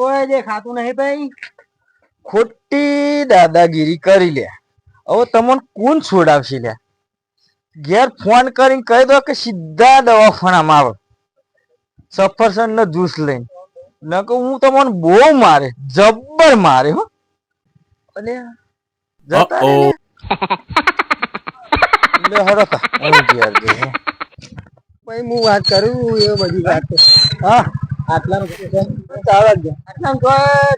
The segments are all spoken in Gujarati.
ઓય દેખાતું નહીં ભાઈ. ખોટી દાદાગીરી કરી લે. હવે તમને કોણ છોડાવશે લે? ઘેર ફોન કરીને કહી દો કે સીધા દવાખાનામાં આવે, સફરજન નો જ્યુસ લઈને. નકો હું તમને બહુ મારે, જબ્બર મારે હો. અને જતા રે લે. લે હરખા હું ઘેર જઈ. ભાઈ હું વાત કરું એ બધી વાત તો. હા આટલા ચાલે જ. આટલા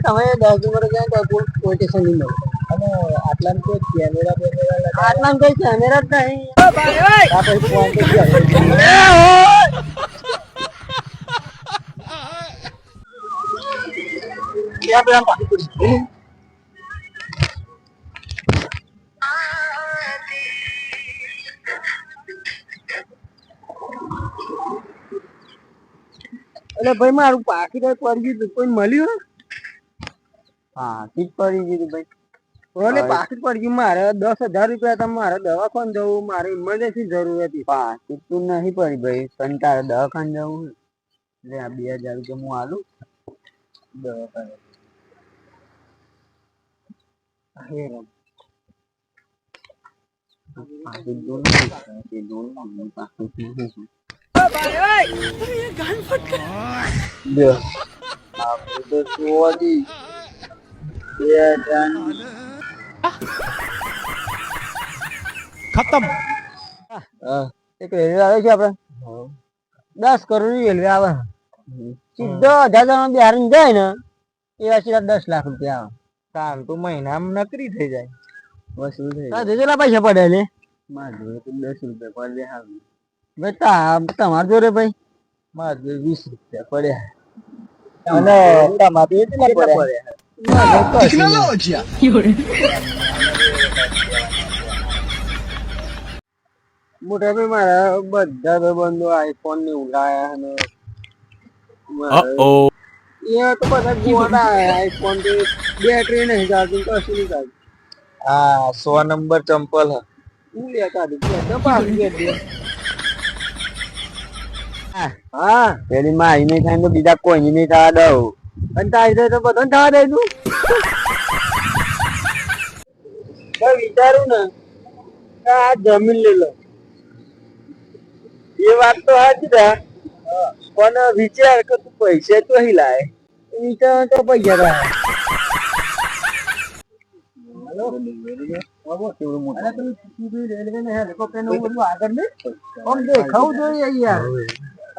તમે 10 નંબર જાય તો કોટેશન નહીં મળે. અને આટલા કોઈ કેમેરા આટલા કોઈ કેમેરા જ નહીં. આ પછી ફોન તો ક્યાં પેલા પાકી પડી. એટલે ભાઈ મારું પાકીટ પડી ગયું કોઈ મળ્યું? પાકીટ પડી ગયું ભાઈ. ઓલે પાકીટ પડી ગયું. મારે 10,000 રૂપિયા હતા. મારે દવાખાને જવું, મારે ઇમરજન્સી જરૂર હતી. પાકીટ તો નહીં પડી ભાઈ, પણ તારે દવાખાને જવું એટલે આ 2,000 રૂપિયા હું આલું દવાખાને. પાકીટ દો ખતમ. એક રેલવે આવે છે આપડે 10 કરોડ રેલવે આવે સીધો 1000 બિહાર જાય ને એ સીધા 10 લાખ રૂપિયા આવે. તાન તો મહિનામાં નકરી થઈ જાય. વસૂલ થઈ જાય. કેટલા પૈસા પડે લે? મારા જોડે તો 10 રૂપિયા પડ્યા. ભાઈ તમારા જોડે ભાઈ? મારા જોડે 20 રૂપિયા પડ્યા. અને તમારે કેટલા પડ્યા? મોટા ભાઈ મારા બધા ભાઈબંધો આઈફોન ને ઉડાયા અને એ તો બધા ગોડા આઈફોન થી બેટરી નહીં ચાલતી, કશું નહીં ચાલતું. હા 100 નંબર ચંપલ હ. હું લેતા દે. હા પેલી માં નહીં થાય તો બીજા કોઈ નહીં થવા દઉં. અને તારી તો બધાને થવા દે તું. વિચારું ને આ જમીન લઈ લો. એ વાત તો સાચી છે, પણ વિચાર કે તું પૈસા તો હી લાય. વિચાર તો પૈસા થાય.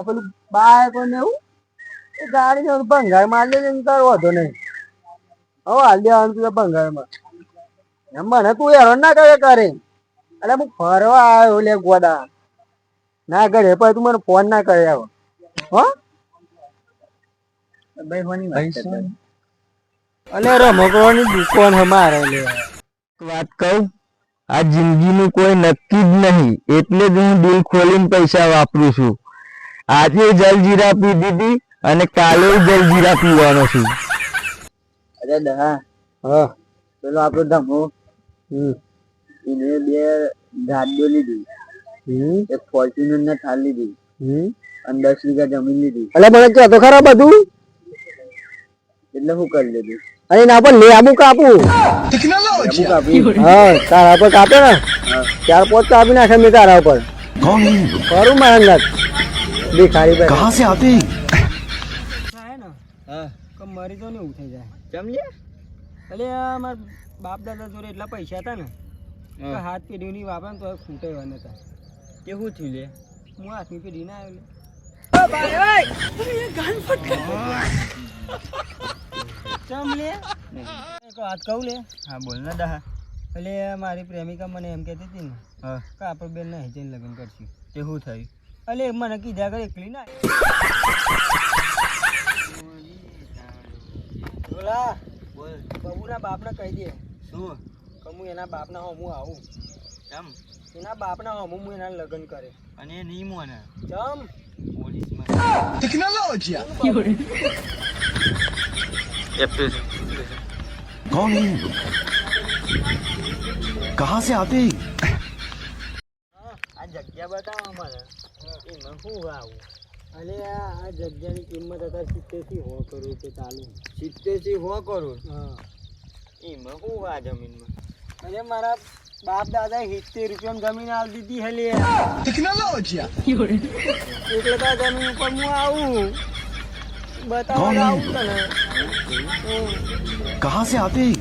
પેલું બાઈક ને એવું ગાડી ભંગાર માં લે વધો નહીં. હવે હાલ દેવાનું તું ભંગારમાં. મને તું હેરાન ના કરે. એટલે હું ફરવા આવ્યો લે ગોડા ના કરે પણ તું મને ફોન ના કરે. આવો અલે રમકડાની દુકાન અમારે લે. વાત કહું, આ જિંદગીનું કોઈ નક્કી જ નહીં, એટલે જ હું દિલ ખોલીને પૈસા વાપરું છું. આજે જલજીરા પી દીધી અને કાલે જલજીરા પીવાનો છું. અરે દા હા પેલો આપણો ધમો એને 2 ગાડીઓ લીધી, એક ફોર્ચ્યુનર ને થાર લીધી અને 10 વીઘા જમીન લીધી. એટલે મને કહેતો ખરા બધું એટલે શું કરી લીધું? અને ના પર લે આમું કાપું. હા તારા પર કાપે ને 4-5 કાપી નાખે મેં તારા ઉપર. ખરું મહેનત ભિખારી ભાઈ કહાં સે આતે થાય ને. હા મરી તો ને એવું થઈ જાય. જમજે. એટલે મારા બાપ દાદા જોડે એટલા પૈસા હતા ને હાથ પેઢીની વાપરે ને તો ખૂટે એવા નતા. કેવું થયું લે? હું હાથની પેઢી ના આવ્યો. ચમ લે એક વાત કહું લે. હા બોલ ને દા. એટલે મારી પ્રેમિકા મને એમ કહેતી હતી ને કે આપણે બેન નહીં જઈને લગ્ન કરશું. તે શું થયું? એટલે મને કીધા કરે એકલી ના બોલા બોલ. બબુના બાપને કહી દે. શું? કે હું એના બાપના હું આવું. ચમ? એના બાપના હું એના લગ્ન કરે. અને એ નહીં મોને. ચમ? પોલીસમાં ટેકનોલોજી. कौन है ये लोग? कहाँ से आते हैं? આ જગ્યા બતાવો મને. એમાં શું આવું અલે આ જગ્યાની કિંમત અત્યારે 70 થી 100 કરોડ તો ચાલુ. 70 થી 100 કરોડ હા. એમાં શું આ જમીનમાં? અરે મારા બાપ દાદા 70 રૂપિયામાં જમીન આલ દીધી હે લે. टेक्नोलॉजी એટલે તો આ જમીન ઉપર હું આવું બતાવવા આવું તને. कहाँ से आते हैं